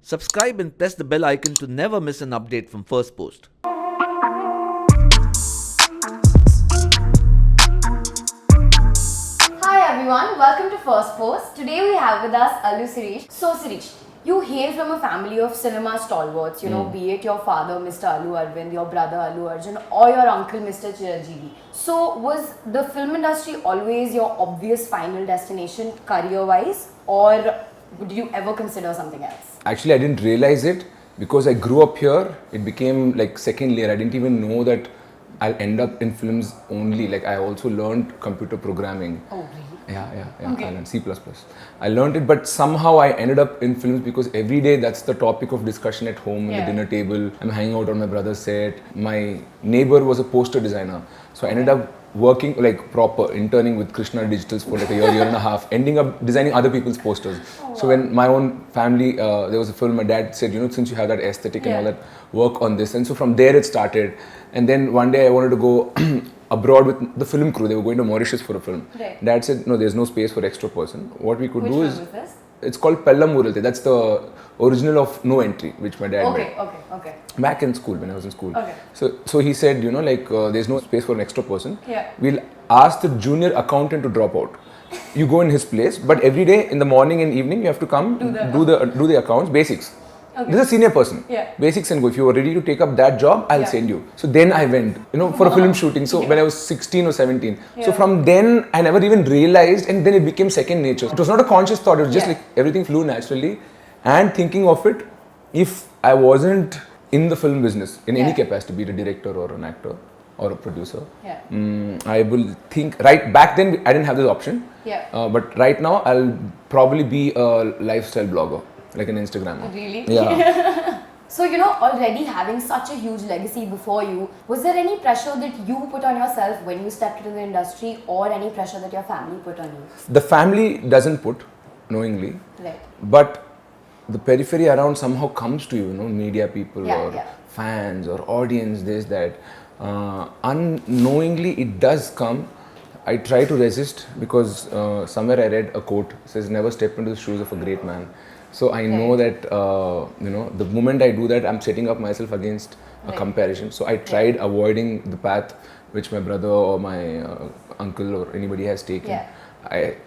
Subscribe and press the bell icon to never miss an update from Firstpost. Hi everyone, welcome to Firstpost. Today we have with us Allu Sirish. So Sirish, you hail from a family of cinema stalwarts, be it your father Mr. Allu Arjun, your brother Allu Arjun or your uncle Mr. Chiranjeevi. So was the film industry always your obvious final destination career-wise, or would you ever consider something else? Actually, I didn't realize it because I grew up here. It became like second layer. I didn't even know that I'll end up in films only. Like I also learned computer programming. Oh really? Yeah. Okay. I learned C++. I learned it, but somehow I ended up in films because every day that's the topic of discussion at home, at the dinner table. I'm hanging out on my brother's set. My neighbor was a poster designer. So I ended up working like proper, interning with Krishna Digitals for like a year and a half, ending up designing other people's posters. So when my own family, there was a film, my dad said, since you have that aesthetic and all that, work on this. And so from there it started. And then one day I wanted to go abroad with the film crew. They were going to Mauritius for a film. Right. Dad said, no, there's no space for extra person. What we could do Which is, film was this? it's called Pellam Muralte. That's the original of No Entry, which my dad made. Okay. Back in school, when I was in school. Okay. So he said, there's no space for an extra person. Yeah. We'll ask the junior accountant to drop out. You go in his place, but every day in the morning and evening you have to come do the accounts, basics. Okay. This is a senior person. Yeah. Basics and go. If you are ready to take up that job, I'll send you. So then I went, for a film shooting. So when I was 16 or 17. So from then I never even realized, and then it became second nature. It was not a conscious thought. It was just like everything flew naturally. And thinking of it, if I wasn't in the film business in any capacity, be it a director or an actor or a producer, I will think, right back then I didn't have this option. But right now I'll probably be a lifestyle blogger, like an Instagrammer. Really? Yeah. So, already having such a huge legacy before you, was there any pressure that you put on yourself when you stepped into the industry, or any pressure that your family put on you? The family doesn't put, knowingly. Right. But the periphery around somehow comes to you, media people or fans or audience, this, that. Unknowingly it does come. I try to resist because somewhere I read a quote, says never step into the shoes of a great man. So I know that, the moment I do that, I'm setting up myself against a comparison. So I tried avoiding the path which my brother or my uncle or anybody has taken.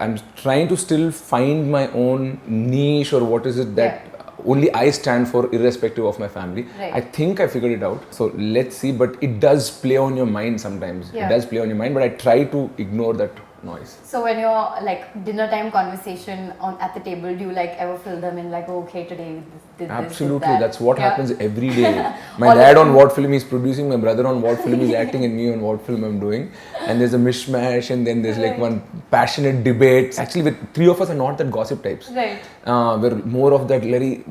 I'm trying to still find my own niche, or what is it that only I stand for, irrespective of my family. I think I figured it out. So let's see, but it does play on your mind sometimes. It does play on your mind, but I try to ignore that noise. So when you're like dinner time conversation at the table, do you like ever fill them in like, okay, today we did Absolutely, this, did that? that's what happens every day. My dad on what film he's producing, my brother on what film he's acting, and me on what film I'm doing. And there's a mishmash, and then there's like one passionate debate. Actually, with three of us are not that gossip types. Right. We're more of that very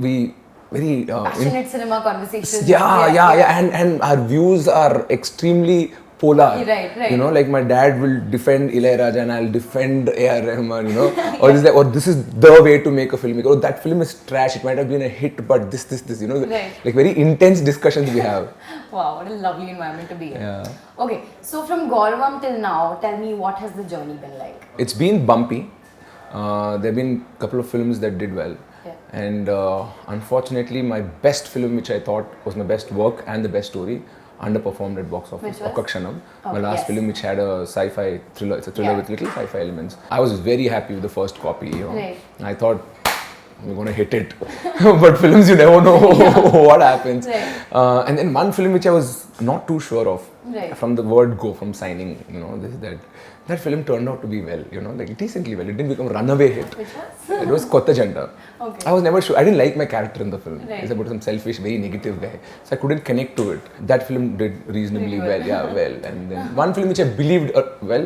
Passionate cinema conversations. And our views are extremely polar. Right. Like my dad will defend Ilayaraja and I'll defend A.R. Rahman, or this is the way to make a film. Oh, that film is trash. It might have been a hit, but this, like very intense discussions we have. Wow, what a lovely environment to be in. Yeah. Okay, so from Gauravam till now, tell me, what has the journey been like? It's been bumpy. There have been a couple of films that did well. And unfortunately, my best film, which I thought was my best work and the best story, underperformed at box office. Okakshanam, my last film, which had a sci-fi thriller. It's a thriller with little sci-fi elements. I was very happy with the first copy. I thought we're going to hit it, but films, you never know what happens. And then one film which I was not too sure of, from the word go, from signing, that film turned out to be well, like decently well. It didn't become a runaway hit. Which was? It was Kotta Janta. Okay. I was never sure. I didn't like my character in the film. He's about some selfish, very negative guy. So I couldn't connect to it. That film did reasonably well. And then one film which I believed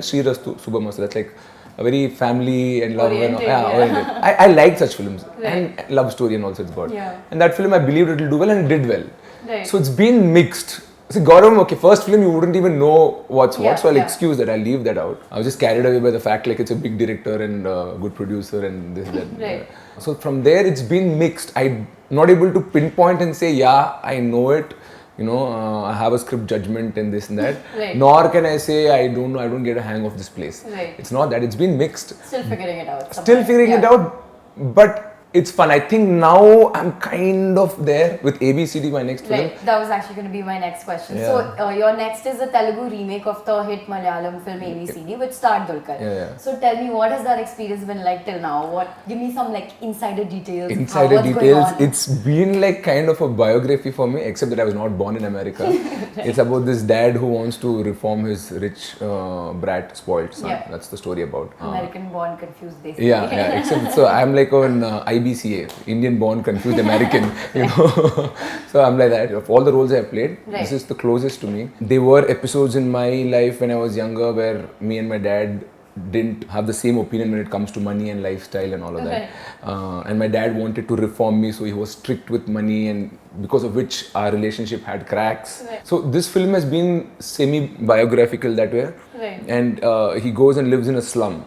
Sri Rastu Subhamasa. That's like a very family and love oriented. I like such films and love story and also it's got. And that film I believed it will do well and it did well. So it's been mixed. See, Gauravam, okay, first film you wouldn't even know what's what, so I'll excuse that, I'll leave that out. I was just carried away by the fact like it's a big director and a good producer and this, that. So from there it's been mixed. I'm not able to pinpoint and say, yeah, I know it. I have a script judgment and this and that. Nor can I say, I don't know, I don't get a hang of this place. It's not that, it's been mixed. Still figuring it out. Still figuring it out, but It's fun. I think now I'm kind of there with ABCD, my next film. Right, that was actually going to be my next question. Yeah. So, your next is a Telugu remake of the hit Malayalam film ABCD, which starred Dulquer. Yeah. So, tell me, what has that experience been like till now? Give me some like insider details. Insider what's details. Going on? It's been like kind of a biography for me, except that I was not born in America. Right. It's about this dad who wants to reform his rich brat, spoiled son. Yeah. That's the story about. American born confused, basically. Yeah. Except so I'm like an IBCA, Indian born confused American. You know. So I'm like that. Of all the roles I have played, this is the closest to me. There were episodes in my life when I was younger where me and my dad didn't have the same opinion when it comes to money and lifestyle and all of that. And my dad wanted to reform me, so he was strict with money, and because of which our relationship had cracks. Right. So this film has been semi-biographical that way. Right. And he goes and lives in a slum.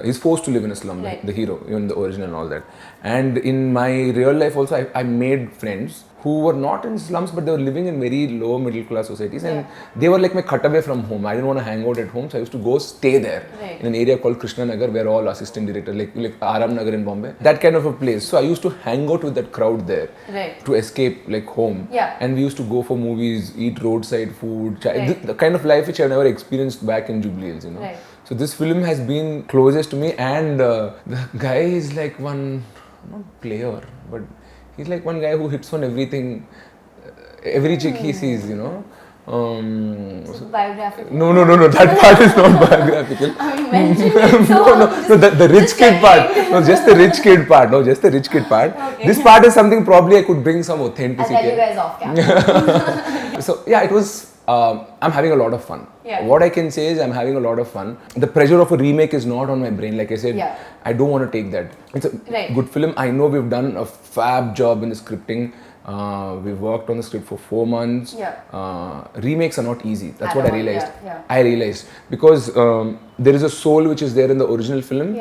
He's forced to live in a slum, Right. the hero, even the original and all that. And in my real life also, I made friends who were not in slums, but they were living in very low middle class societies, and they were like my cutaway from home. I didn't want to hang out at home, so I used to go stay there in an area called Krishna Nagar, where all assistant directors, like Aram Nagar in Bombay, that kind of a place. So I used to hang out with that crowd there to escape like home. And we used to go for movies, eat roadside food, the kind of life which I've never experienced back in Jubilee Hills, you know. So this film has been closest to me, and the guy is like one, not player, but he's like one guy who hits on everything, every chick he sees, you know. So biographical? No, that part is not biographical. I mean, mentioned it, so the rich kid part. No, just the rich kid part. Okay. This part is something probably I could bring some authenticity. I'll tell you guys off camera. So yeah, it was. I'm having a lot of fun. What I can say is I'm having a lot of fun. The pressure of a remake is not on my brain. Like I said, I don't want to take that. It's a good film. I know we've done a fab job in the scripting. We've worked on the script for 4 months. Remakes are not easy. That's what I realized. I realized because there is a soul which is there in the original film.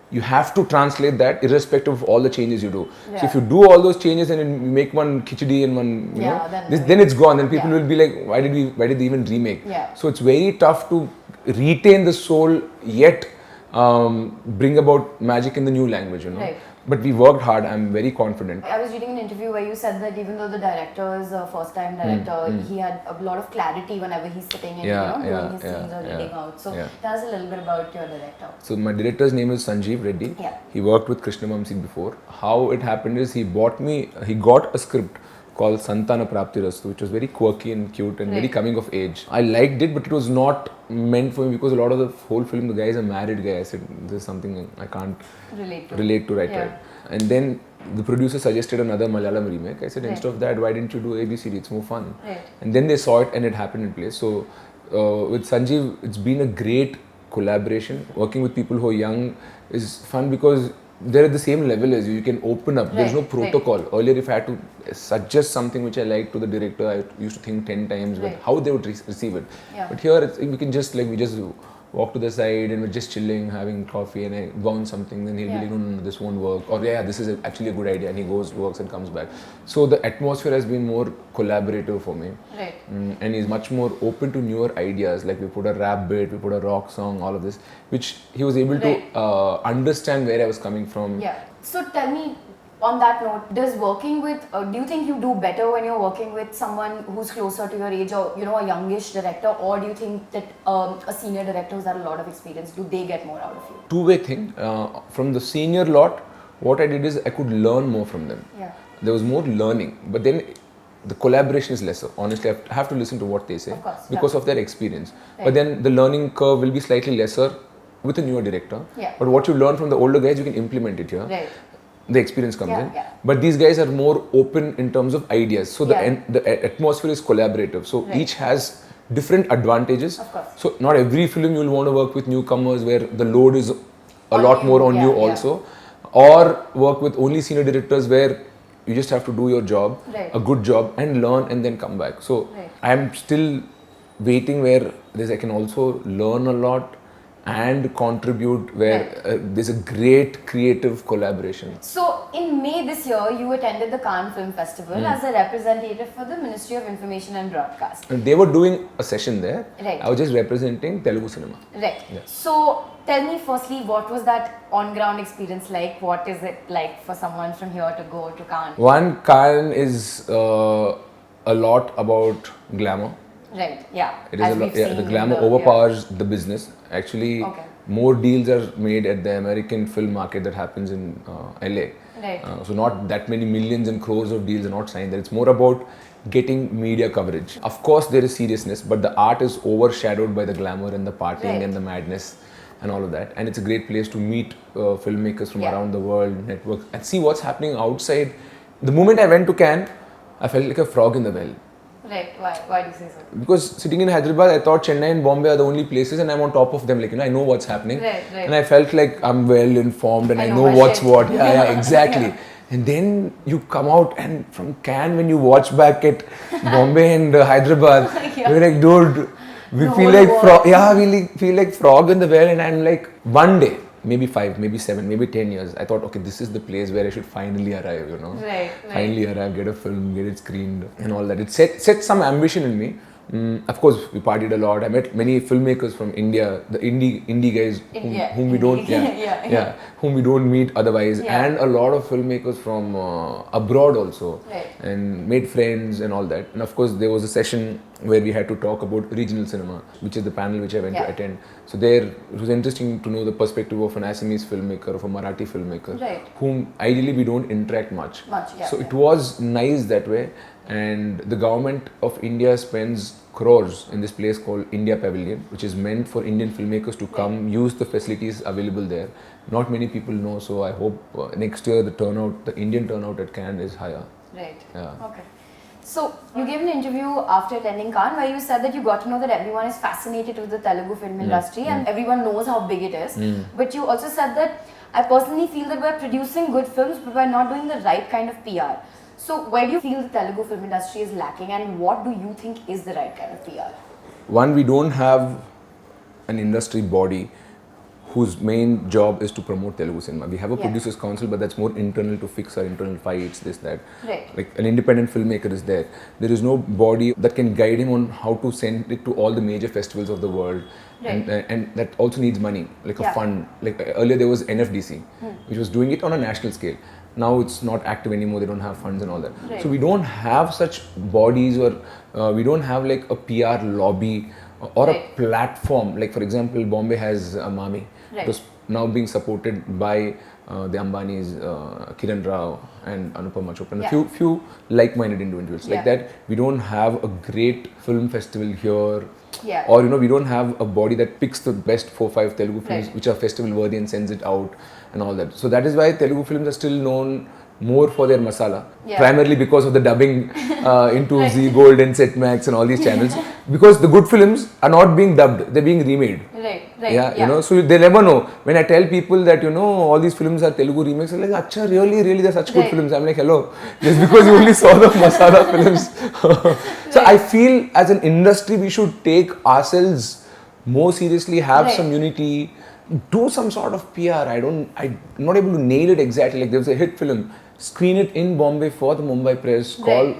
You have to translate that irrespective of all the changes you do. So if you do all those changes and you make one khichdi and one, you know, then it's gone. Then people will be like, why did they even remake? So it's very tough to retain the soul yet bring about magic in the new language, you know. But we worked hard. I'm very confident. I was reading an interview where you said that even though the director is a first-time director, he had a lot of clarity whenever he's sitting and doing his scenes or reading out. So tell us a little bit about your director. So my director's name is Sanjeev Reddy. He worked with Krishnamamsi before. How it happened is he got a script called Santana Prapti Rastu, which was very quirky and cute and very coming of age. I liked it, but it was not meant for me because a lot of the whole film, the guy is a married guy. I said, this is something I can't relate to right away. And then the producer suggested another Malayalam remake. I said, instead of that, why didn't you do ABCD? It's more fun. And then they saw it and it happened in place. So with Sanjeev, it's been a great collaboration. Working with people who are young is fun because they're at the same level as you. You can open up. There's no protocol. Earlier, if I had to suggest something which I liked to the director, I used to think 10 times about how they would receive it. But here, we can just we just walk to the side and we're just chilling, having coffee, and I bounce something. Then he'll be like, no, this won't work. Or this is actually a good idea. And he goes, works, and comes back. So the atmosphere has been more collaborative for me. And he's much more open to newer ideas. Like we put a rap bit, we put a rock song, all of this, which he was able to understand where I was coming from. So tell me, on that note, do you think you do better when you're working with someone who's closer to your age or, you know, a youngish director, or do you think that a senior director who's had a lot of experience, do they get more out of you? Two-way thing. From the senior lot, what I did is I could learn more from them. There was more learning, but then the collaboration is lesser. Honestly, I have to listen to what they say because of their experience. But then the learning curve will be slightly lesser with a newer director. But what you learn from the older guys, you can implement it here. The experience comes in. But these guys are more open in terms of ideas. So the atmosphere is collaborative. So each has different advantages. So not every film you will want to work with newcomers where the load is a lot more on you also. Or work with only senior directors where you just have to do your job, a good job, and learn and then come back. So I am still waiting where I can also learn a lot and contribute where there's a great creative collaboration. So in May this year, you attended the Cannes Film Festival as a representative for the Ministry of Information and Broadcast. And they were doing a session there. I was just representing Telugu cinema. So tell me firstly, what was that on-ground experience like? What is it like for someone from here to go to Cannes? One, Cannes is a lot about glamour. Right, yeah. It is As we've seen the in glamour overpowers the business. Actually, more deals are made at the American film market that happens in LA. Right. So not that many millions and crores of deals are not signed there. It's more about getting media coverage. Of course, there is seriousness, but the art is overshadowed by the glamour and the partying and the madness and all of that. And it's a great place to meet filmmakers from around the world, network, and see what's happening outside. The moment I went to Cannes, I felt like a frog in the well. Right. Why do you say so? Because sitting in Hyderabad, I thought Chennai and Bombay are the only places, and I'm on top of them. Like, I know what's happening, and I felt like I'm well informed and I know what's what. Yeah, exactly. And then you come out, and from Cannes, when you watch back at Bombay and Hyderabad, you're like, dude, we feel like frog. Yeah, we feel like frog in the well, and I'm like, one day. Maybe 5, maybe 7, maybe 10 years. I thought, okay, this is the place where I should finally arrive, you know. Right. Finally arrive, get a film, get it screened and all that. It set some ambition in me. Of course, we partied a lot. I met many filmmakers from India, the indie guys whom we don't, whom we don't meet otherwise, and a lot of filmmakers from abroad also, and made friends and all that. And of course, there was a session where we had to talk about regional cinema, which is the panel which I went to attend. So there, it was interesting to know the perspective of an Assamese filmmaker, of a Marathi filmmaker, whom ideally we don't interact much. So it was nice that way. And the government of India spends crores in this place called India Pavilion, which is meant for Indian filmmakers to come use the facilities available there. Not many people know, so I hope next year the Indian turnout at Cannes is higher. Right. Yeah. Okay. So you gave an interview after attending Cannes where you said that you got to know that everyone is fascinated with the Telugu film industry and everyone knows how big it is. But you also said that I personally feel that we're producing good films but we're not doing the right kind of PR. So where do you feel the Telugu film industry is lacking and what do you think is the right kind of PR? One, we don't have an industry body whose main job is to promote Telugu cinema. We have a producers council, but that's more internal to fix our internal fights, this, that. Like an independent filmmaker is there. There is no body that can guide him on how to send it to all the major festivals of the world. And that also needs money, like a fund. Like earlier there was NFDC, which was doing it on a national scale. Now it's not active anymore, they don't have funds and all that. So we don't have such bodies or we don't have like a PR lobby or a platform. Like for example, Bombay has Mami. It was now being supported by the Ambanis, Kiran Rao and Anupama Chopra and a few like-minded individuals. Like that, we don't have a great film festival here. Or we don't have a body that picks the best 4-5 Telugu films which are festival worthy and sends it out and all that. So that is why Telugu films are still known more for their masala, primarily because of the dubbing into Z Gold and Setmax and all these channels. Because the good films are not being dubbed, they're being remade. So they never know. When I tell people that all these films are Telugu remakes, they're like, "Acha, really, they're such good films." I'm like, "Hello, just because you only saw the masala films." So I feel as an industry we should take ourselves more seriously, have some unity, do some sort of PR. I'm not able to nail it exactly. Like there was a hit film, screen it in Bombay for the Mumbai press, call,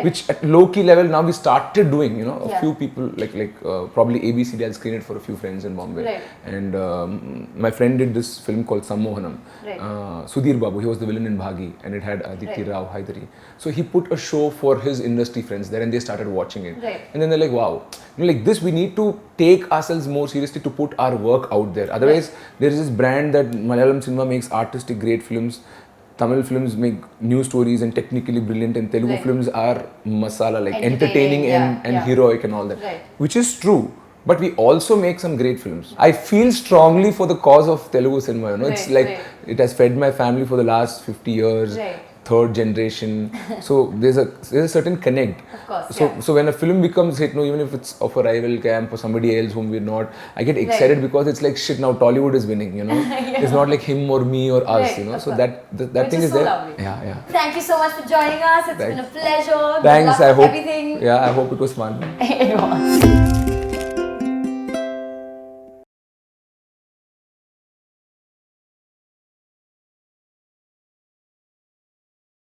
which at low key level now we started doing, a few people like probably ABCD, I'll screen it for a few friends in Bombay. And my friend did this film called Sammohanam. Sudhir Babu, he was the villain in Bhagi and it had Aditi Rao Haidari. So he put a show for his industry friends there and they started watching it. And then they're like, wow, like this, we need to take ourselves more seriously to put our work out there. Otherwise, there is this brand that Malayalam cinema makes artistic great films. Tamil films make new stories and technically brilliant, and Telugu films are masala, like entertaining and heroic and all that, which is true. But we also make some great films. I feel strongly for the cause of Telugu cinema. It's like it has fed my family for the last 50 years. Third generation, so there's a certain connect. Of course, so when a film becomes hit, even if it's of a rival camp or somebody else whom we're not, I get excited because it's like shit. Now Tollywood is winning, It's not like him or me or us, So that thing is there. Lovely. Yeah. Thank you so much for joining us. It's been a pleasure. Thanks. Good luck with everything. I hope it was fun. It was.